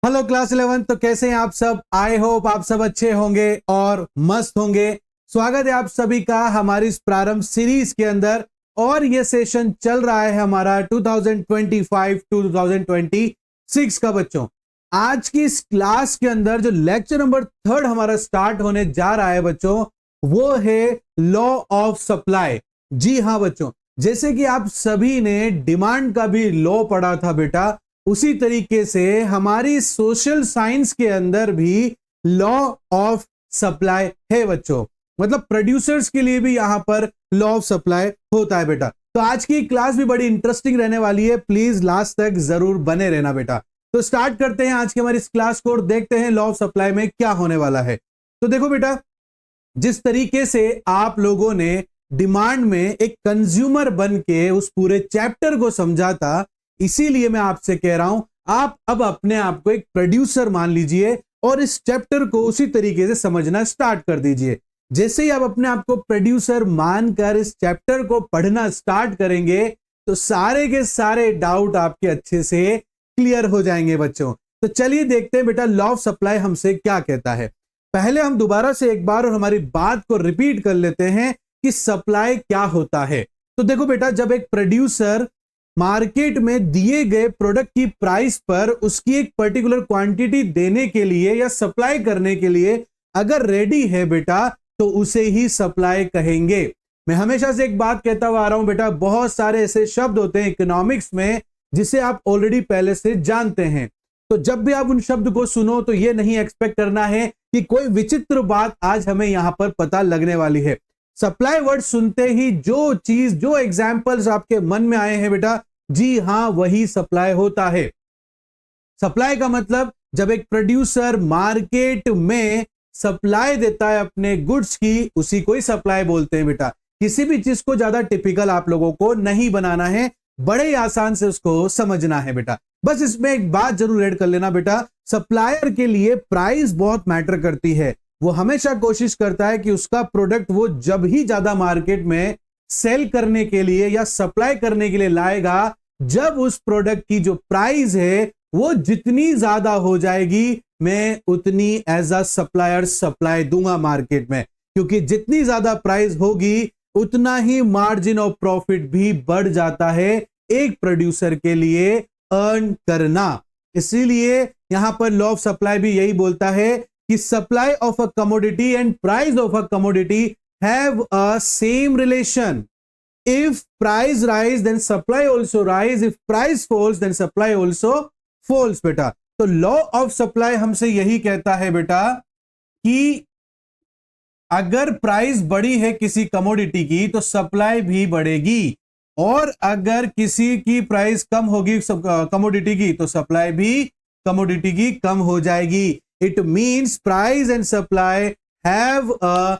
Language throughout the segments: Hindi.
Hello class 11। तो कैसे हैं आप सब? आई होप आप सब अच्छे होंगे और मस्त होंगे। स्वागत है आप सभी का हमारी इस प्रारंभ सीरीज के अंदर। और ये सेशन चल रहा है हमारा 2025 टू 2026 का। बच्चों, आज की इस क्लास के अंदर जो लेक्चर नंबर 3 हमारा स्टार्ट होने जा रहा है बच्चों, वो है लॉ ऑफ सप्लाई। जी हाँ बच्चों, जैसे कि आप सभी ने डिमांड का भी लॉ पढ़ा था बेटा, उसी तरीके से हमारी सोशल साइंस के अंदर भी लॉ ऑफ सप्लाई है बच्चों। मतलब प्रोड्यूसर्स के लिए भी यहां पर लॉ ऑफ सप्लाई होता है बेटा। तो आज की क्लास भी बड़ी इंटरेस्टिंग रहने वाली है, प्लीज लास्ट तक जरूर बने रहना बेटा। तो स्टार्ट करते हैं आज की हमारी इस क्लास को और देखते हैं लॉ ऑफ सप्लाई में क्या होने वाला है। तो देखो बेटा, जिस तरीके से आप लोगों ने डिमांड में एक कंज्यूमर बन के उस पूरे चैप्टर को समझा था, इसीलिए मैं आपसे कह रहा हूं आप अब अपने आप को एक प्रोड्यूसर मान लीजिए और इस चैप्टर को उसी तरीके से समझना स्टार्ट कर दीजिए। जैसे ही आप अपने आप को प्रोड्यूसर मानकर इस चैप्टर को पढ़ना स्टार्ट करेंगे तो सारे के सारे डाउट आपके अच्छे से क्लियर हो जाएंगे बच्चों। तो चलिए देखते हैं बेटा लॉ ऑफ सप्लाई हमसे क्या कहता है। पहले हम दोबारा से एक बार और हमारी बात को रिपीट कर लेते हैं कि सप्लाई क्या होता है। तो देखो बेटा, जब एक प्रोड्यूसर मार्केट में दिए गए प्रोडक्ट की प्राइस पर उसकी एक पर्टिकुलर क्वांटिटी देने के लिए या सप्लाई करने के लिए अगर रेडी है बेटा, तो उसे ही सप्लाई कहेंगे। मैं हमेशा से एक बात कहता हुआ आ रहा हूं बेटा, बहुत सारे ऐसे शब्द होते हैं इकोनॉमिक्स में जिसे आप ऑलरेडी पहले से जानते हैं। तो जब भी आप उन शब्द को सुनो तो यह नहीं एक्सपेक्ट करना है कि कोई विचित्र बात आज हमें यहां पर पता लगने वाली है। सप्लाई वर्ड सुनते ही जो चीज, जो एग्जाम्पल्स आपके मन में आए हैं बेटा, जी हां, वही सप्लाई होता है। सप्लाई का मतलब जब एक प्रोड्यूसर मार्केट में सप्लाई देता है अपने गुड्स की, उसी को ही सप्लाई बोलते हैं बेटा। किसी भी चीज को ज्यादा टिपिकल आप लोगों को नहीं बनाना है, बड़े ही आसान से उसको समझना है बेटा। बस इसमें एक बात जरूर ऐड कर लेना बेटा, सप्लायर के लिए प्राइस बहुत मैटर करती है। वो हमेशा कोशिश करता है कि उसका प्रोडक्ट वो जब ही ज्यादा मार्केट में सेल करने के लिए या सप्लाई करने के लिए लाएगा, जब उस प्रोडक्ट की जो प्राइस है वो जितनी ज्यादा हो जाएगी, मैं उतनी एज अ सप्लायर सप्लाई दूंगा मार्केट में। क्योंकि जितनी ज्यादा प्राइस होगी उतना ही मार्जिन ऑफ प्रॉफिट भी बढ़ जाता है एक प्रोड्यूसर के लिए अर्न करना। इसीलिए यहां पर लॉ ऑफ सप्लाई भी यही बोलता है कि supply of a commodity and price of a commodity have a same relation. If price rise then supply also rise, if price falls then supply also falls बेटा। तो लॉ ऑफ सप्लाई हमसे यही कहता है बेटा कि अगर प्राइस बढ़ी है किसी कमोडिटी की तो सप्लाई भी बढ़ेगी, और अगर किसी की प्राइस कम होगी कमोडिटी की तो सप्लाई भी कमोडिटी की कम हो जाएगी। It means price and supply have a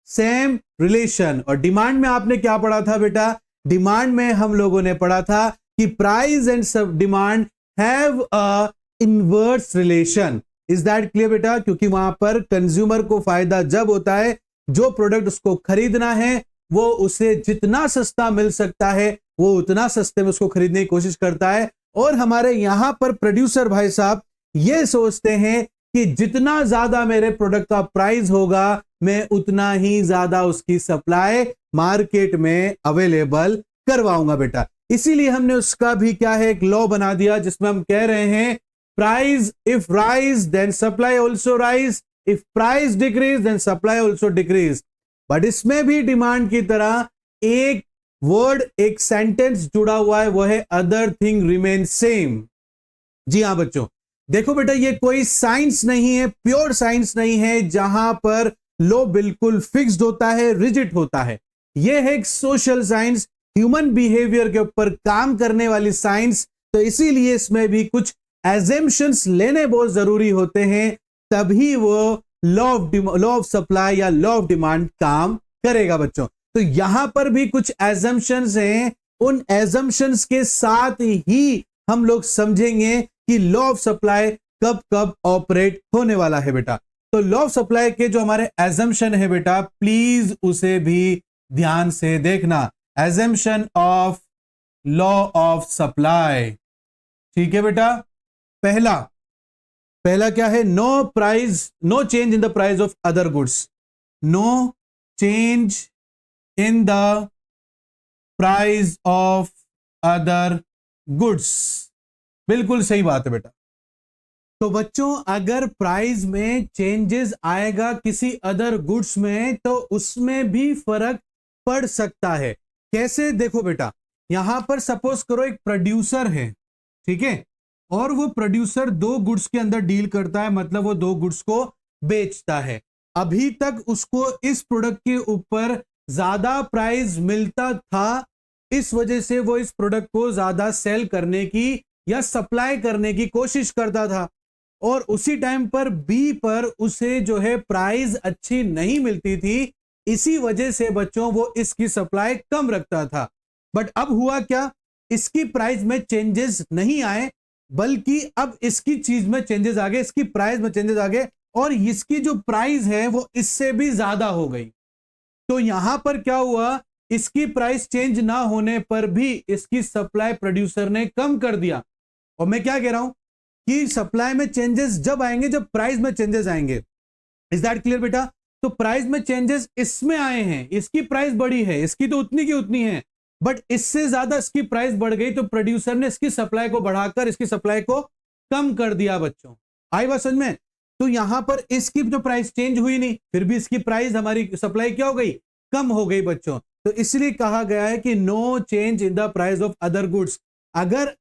same relation. और डिमांड में आपने क्या पढ़ा था बेटा? डिमांड में हम लोगों ने पढ़ा था कि प्राइस एंड सब demand have a inverse relation. Is that clear बेटा? क्योंकि वहां पर कंज्यूमर को फायदा जब होता है, जो प्रोडक्ट उसको खरीदना है वो उसे जितना सस्ता मिल सकता है वो उतना सस्ते में उसको खरीदने की कोशिश करता है। और हमारे यहां पर प्रोड्यूसर भाई साहब ये सोचते हैं कि जितना ज्यादा मेरे प्रोडक्ट का प्राइस होगा, मैं उतना ही ज्यादा उसकी सप्लाई मार्केट में अवेलेबल करवाऊंगा बेटा। इसीलिए हमने उसका भी क्या है, एक लॉ बना दिया जिसमें हम कह रहे हैं price if rise then supply also rise, if price decrease then supply also decrease. But इसमें भी डिमांड की तरह एक वर्ड, एक सेंटेंस जुड़ा हुआ है, वो है अदर थिंग रिमेन सेम। जी हाँ बच्चों, देखो बेटा, ये कोई साइंस नहीं है, प्योर साइंस नहीं है जहां पर लो बिल्कुल फिक्स्ड होता है, रिजिड होता है। यह है एक सोशल साइंस, ह्यूमन बिहेवियर के ऊपर काम करने वाली साइंस। तो इसीलिए इसमें भी कुछ एजम्पशंस लेने बहुत जरूरी होते हैं, तभी वो लॉ ऑफ सप्लाई या लॉ ऑफ डिमांड काम करेगा बच्चों। तो यहां पर भी कुछ एजम्पशंस हैं, उन एजम्पशंस के साथ ही हम लोग समझेंगे कि लॉ ऑफ सप्लाई कब कब ऑपरेट होने वाला है बेटा। तो लॉ ऑफ सप्लाई के जो हमारे एजम्पशन है बेटा, प्लीज उसे भी ध्यान से देखना। Assumption of law of supply, ठीक है बेटा। पहला, पहला क्या है, no change in the price of other goods, no change in the price of other goods. बिल्कुल सही बात है बेटा। तो बच्चों अगर प्राइस में चेंजेस आएगा किसी अदर गुड्स में तो उसमें भी फर्क पड़ सकता है। कैसे, देखो बेटा, यहां पर सपोज करो एक प्रोड्यूसर है, ठीक है, और वो प्रोड्यूसर दो गुड्स के अंदर डील करता है, मतलब वो दो गुड्स को बेचता है। अभी तक उसको इस प्रोडक्ट के ऊपर ज्यादा प्राइस मिलता था, इस वजह से वो इस प्रोडक्ट को ज्यादा सेल करने की या सप्लाई करने की कोशिश करता था, और उसी टाइम पर बी पर उसे जो है प्राइस अच्छी नहीं मिलती थी, इसी वजह से बच्चों वो इसकी सप्लाई कम रखता था। बट अब हुआ क्या, इसकी प्राइस में चेंजेस नहीं आए, बल्कि अब इसकी चीज में चेंजेस आ गए, इसकी प्राइस में चेंजेस आ गए, और इसकी जो प्राइस है वो इससे भी ज्यादा हो गई। तो यहां पर क्या हुआ, इसकी प्राइस चेंज ना होने पर भी इसकी सप्लाई प्रोड्यूसर ने कम कर दिया। और मैं क्या कह रहा हूं कि सप्लाई में चेंजेस जब आएंगे जब प्राइस में चेंजेस आएंगे। इज दैट क्लियर बेटा? तो प्राइस में चेंजेस इसमें आए हैं, इसकी प्राइस बढ़ी है, इसकी तो उतनी की उतनी है, बट इससे ज्यादा इसकी प्राइस बढ़ गई, तो प्रोड्यूसर ने इसकी सप्लाई को बढ़ाकर इसकी सप्लाई को कम कर दिया। बच्चों आई बात समझ में? तो यहां पर इसकी जो प्राइस चेंज हुई नहीं, फिर भी इसकी प्राइस, हमारी सप्लाई क्या हो गई, कम हो गई बच्चों। तो इसलिए कहा गया है कि no change in the price of other goods. अगर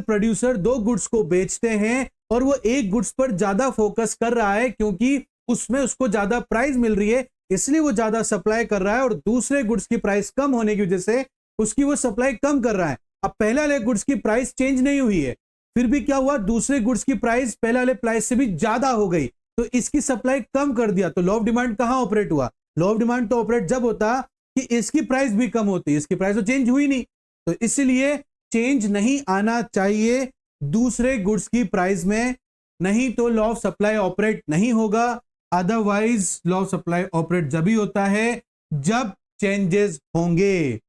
प्रोड्यूसर दो गुड्स को बेचते हैं और वो एक गुड्स पर ज्यादा फोकस कर रहा है क्योंकि उसमें उसको ज्यादा प्राइस मिल रही है, इसलिए वो ज्यादा सप्लाई कर रहा है, और दूसरे गुड्स की प्राइस कम होने की वजह से उसकी वो सप्लाई कम कर रहा है। अब पहले वाले गुड्स की प्राइस चेंज नहीं हुई है, फिर भी क्या हुआ, दूसरे गुड्स की प्राइस पहले वाले प्राइस से भी ज्यादा हो गई, तो इसकी सप्लाई कम कर दिया। तो लॉ ऑफ डिमांड कहां ऑपरेट हुआ? लॉ ऑफ डिमांड तो ऑपरेट जब होता कि इसकी प्राइस भी कम होती, इसकी प्राइस तो चेंज हुई नहीं, तो इसलिए चेंज नहीं आना चाहिए दूसरे गुड्स की प्राइस में, नहीं तो लॉ ऑफ सप्लाई ऑपरेट नहीं होगा। Otherwise law of supply operate जब ही होता है जब चेंजेस होंगे।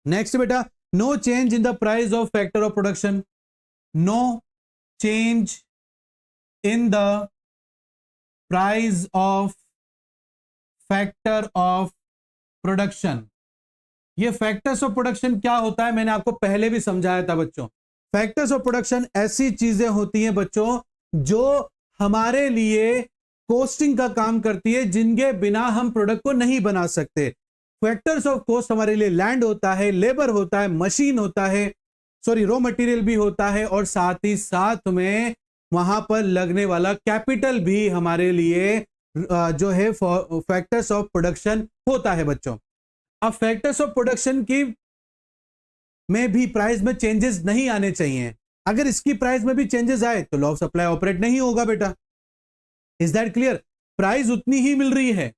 नेक्स्ट बेटा, no change in the price of factor of production, no change in the price of factor of production. ये फैक्टर्स ऑफ प्रोडक्शन क्या होता है, मैंने आपको पहले भी समझाया था बच्चों। फैक्टर्स ऑफ प्रोडक्शन ऐसी चीजें होती हैं बच्चों जो हमारे लिए कॉस्टिंग का काम करती है, जिनके बिना हम प्रोडक्ट को नहीं बना सकते। फैक्टर्स ऑफ कॉस्ट हमारे लिए लैंड होता है, लेबर होता है, मशीन होता है, रॉ मटेरियल भी होता है, और साथ ही साथ में वहां पर लगने वाला कैपिटल भी हमारे लिए जो है फैक्टर्स ऑफ प्रोडक्शन होता है बच्चों। अब फैक्टर्स ऑफ प्रोडक्शन की में भी प्राइस में चेंजेस नहीं आने चाहिए। अगर इसकी प्राइस में भी चेंजेस आए तो लॉ ऑफ सप्लाई ऑपरेट नहीं होगा बेटा। Is that clear? प्राइस उतनी ही मिल रही है,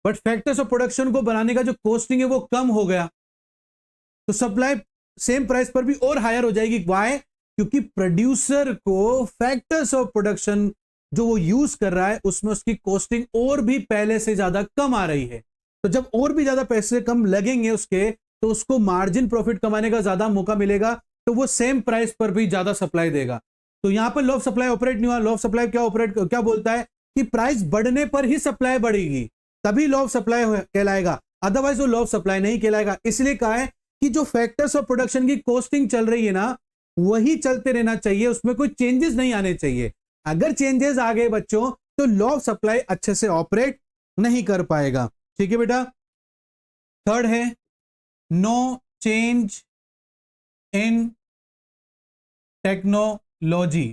बट फैक्टर्स ऑफ प्रोडक्शन को बनाने का जो कॉस्टिंग है वो कम हो गया, तो सप्लाई सेम प्राइस पर भी और हायर हो जाएगी। व्हाई? क्योंकि प्रोड्यूसर को फैक्टर्स ऑफ प्रोडक्शन जो वो यूज कर रहा है उसमें उसकी कॉस्टिंग और भी पहले से ज्यादा कम आ रही है। तो जब और भी ज्यादा पैसे कम लगेंगे उसके, तो उसको मार्जिन प्रॉफिट कमाने का ज्यादा मौका मिलेगा, तो वो सेम प्राइस पर भी ज्यादा सप्लाई देगा। तो यहां पर लॉ ऑफ सप्लाई ऑपरेट नहीं हुआ। लॉ ऑफ सप्लाई क्या बोलता है कि प्राइस बढ़ने पर ही सप्लाई बढ़ेगी, तभी लॉ ऑफ सप्लाई कहलाएगा, अदरवाइज वो लॉ ऑफ सप्लाई नहीं कहलाएगा। इसलिए कहा है कि जो फैक्टर्स ऑफ प्रोडक्शन की कॉस्टिंग चल रही है ना, वही चलते रहना चाहिए, उसमें कोई चेंजेस नहीं आने चाहिए। अगर चेंजेस आ गए बच्चों तो लॉ ऑफ सप्लाई अच्छे से ऑपरेट नहीं कर पाएगा। ठीक है बेटा। थर्ड है नो चेंज इन टेक्नोलॉजी।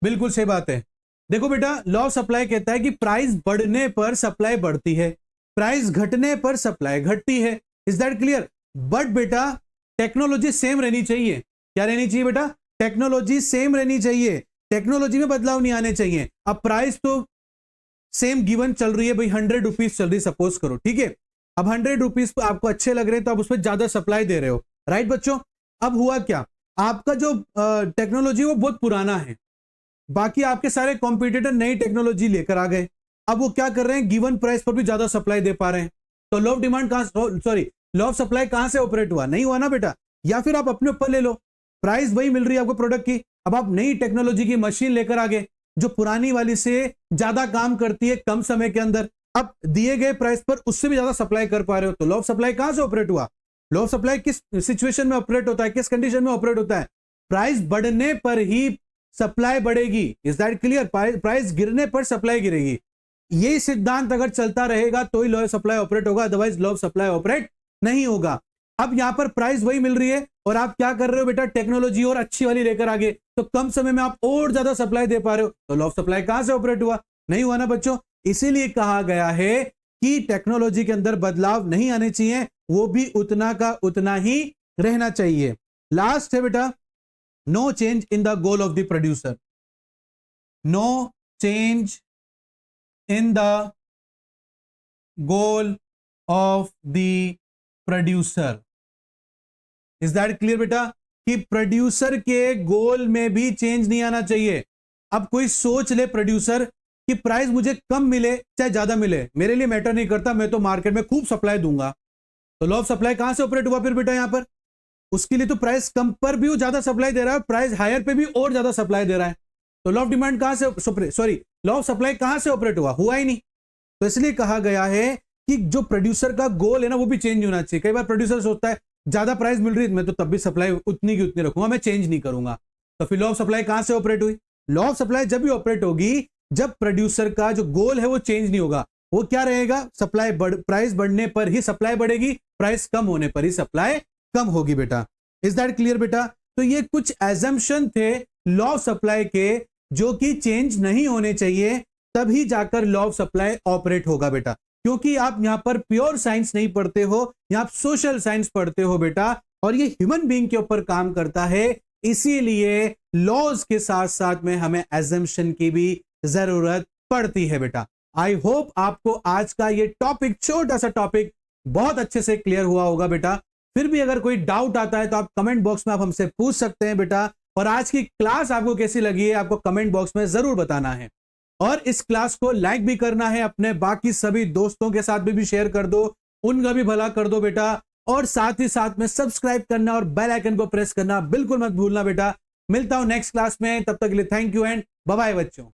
बिल्कुल सही बात है। देखो बेटा, लॉ ऑफ सप्लाई कहता है कि प्राइस बढ़ने पर सप्लाई बढ़ती है, प्राइस घटने पर सप्लाई घटती है। Is that clear? बट बेटा टेक्नोलॉजी सेम रहनी चाहिए। क्या रहनी चाहिए बेटा? टेक्नोलॉजी सेम रहनी चाहिए, टेक्नोलॉजी में बदलाव नहीं आने चाहिए। अब प्राइस तो सेम गिवन चल रही है भाई, 100 रुपीज चल रही सपोज करो, ठीक है। अब 100 रुपीज आपको अच्छे लग रहे हैं तो आप उसमें ज्यादा सप्लाई दे रहे हो, राइट बच्चों। अब हुआ क्या, आपका जो टेक्नोलॉजी वो बहुत पुराना है, बाकी आपके सारे कॉम्पिटिटर नई टेक्नोलॉजी लेकर आ गए। अब वो क्या कर रहे हैं, गिवन प्राइस पर भी ज्यादा सप्लाई दे पा रहे हैं। तो लॉ ऑफ डिमांड कहां, लॉ ऑफ सप्लाई कहां से ऑपरेट हुआ? नहीं हुआ ना बेटा। या फिर आप अपने ऊपर ले लो, प्राइस वही मिल रही है आपको प्रोडक्ट की, अब आप नई टेक्नोलॉजी की मशीन लेकर आ गए, जो पुरानी वाली से ज्यादा काम करती है कम समय के अंदर। अब दिए गए प्राइस पर उससे भी ज्यादा सप्लाई कर पा रहे हो, तो लॉ ऑफ सप्लाई कहां से ऑपरेट हुआ? लॉ ऑफ सप्लाई किस सिचुएशन में ऑपरेट होता है, किस कंडीशन में ऑपरेट होता है? प्राइस बढ़ने पर ही सप्लाई बढ़ेगी। Is that clear? प्राइस गिरने पर सप्लाई गिरेगी। ये सिद्धांत अगर चलता रहेगा तो ही लॉ ऑफ सप्लाई ऑपरेट होगा, otherwise law of supply operate नहीं होगा। अब यहां पर प्राइस वही मिल रही है और आप क्या कर रहे हो बेटा, टेक्नोलॉजी और अच्छी वाली लेकर आगे, तो कम समय में आप और ज्यादा सप्लाई दे पा रहे हो, तो लॉ ऑफ सप्लाई कहां से ऑपरेट हुआ? नहीं हुआ ना बच्चों। इसीलिए कहा गया है कि टेक्नोलॉजी के अंदर बदलाव नहीं आने चाहिए, वो भी उतना का उतना ही रहना चाहिए। लास्ट है बेटा, no change in the goal of the producer. No change in the goal of the producer. Is that clear बेटा? कि प्रोड्यूसर के गोल में भी चेंज नहीं आना चाहिए। अब कोई सोच ले प्रोड्यूसर कि प्राइस मुझे कम मिले चाहे ज्यादा मिले, मेरे लिए मैटर नहीं करता, मैं तो मार्केट में खूब सप्लाई दूंगा, तो लॉ ऑफ सप्लाई कहां से ऑपरेट हुआ फिर बेटा? यहां पर उसके लिए तो प्राइस कम पर भी वो ज्यादा सप्लाई दे रहा है, प्राइस हायर पे भी और ज्यादा सप्लाई दे रहा है, तो लॉ ऑफ डिमांड कहां से, सॉरी लॉ ऑफ सप्लाई कहां से ऑपरेट हुआ? हुआ ही नहीं। तो इसलिए कहा गया है कि जो प्रोड्यूसर का गोल है ना वो भी चेंज होना चाहिए। कई बार प्रोड्यूसर सोचता है ज्यादा प्राइस मिल रही है, मैं तो तब भी सप्लाई उतनी की उतनी रखूंगा, मैं चेंज नहीं करूंगा, तो फिर लॉ ऑफ सप्लाई कहां से ऑपरेट हुई? लॉ ऑफ सप्लाई जब भी ऑपरेट होगी जब प्रोड्यूसर का जो गोल है वो चेंज नहीं होगा। वो क्या रहेगा? सप्लाई प्राइस बढ़ने पर ही सप्लाई बढ़ेगी, प्राइस कम होने पर ही सप्लाई कम होगी बेटा। इज दैट क्लियर बेटा? तो ये कुछ एजम्पशन थे लॉ ऑफ सप्लाई के जो कि चेंज नहीं होने चाहिए, तभी जाकर लॉ ऑफ सप्लाई ऑपरेट होगा बेटा। क्योंकि आप यहां पर प्योर साइंस नहीं पढ़ते हो, यहां आप सोशल साइंस पढ़ते हो बेटा, और ये ह्यूमन बीइंग के ऊपर काम करता है, इसीलिए लॉज के साथ साथ में हमें एजम्पशन की भी जरूरत पड़ती है बेटा। आई होप आपको आज का ये टॉपिक, छोटा सा टॉपिक, बहुत अच्छे से क्लियर हुआ होगा बेटा। फिर भी अगर कोई डाउट आता है तो आप कमेंट बॉक्स में आप हमसे पूछ सकते हैं बेटा। और आज की क्लास आपको कैसी लगी है आपको कमेंट बॉक्स में जरूर बताना है, और इस क्लास को लाइक भी करना है, अपने बाकी सभी दोस्तों के साथ भी शेयर कर दो, उनका भी भला कर दो बेटा। और साथ ही साथ में सब्सक्राइब करना और बेल आइकन को प्रेस करना बिल्कुल मत भूलना बेटा। मिलता हूं नेक्स्ट क्लास में, तब तक के लिए thank you and bye bye बच्चों।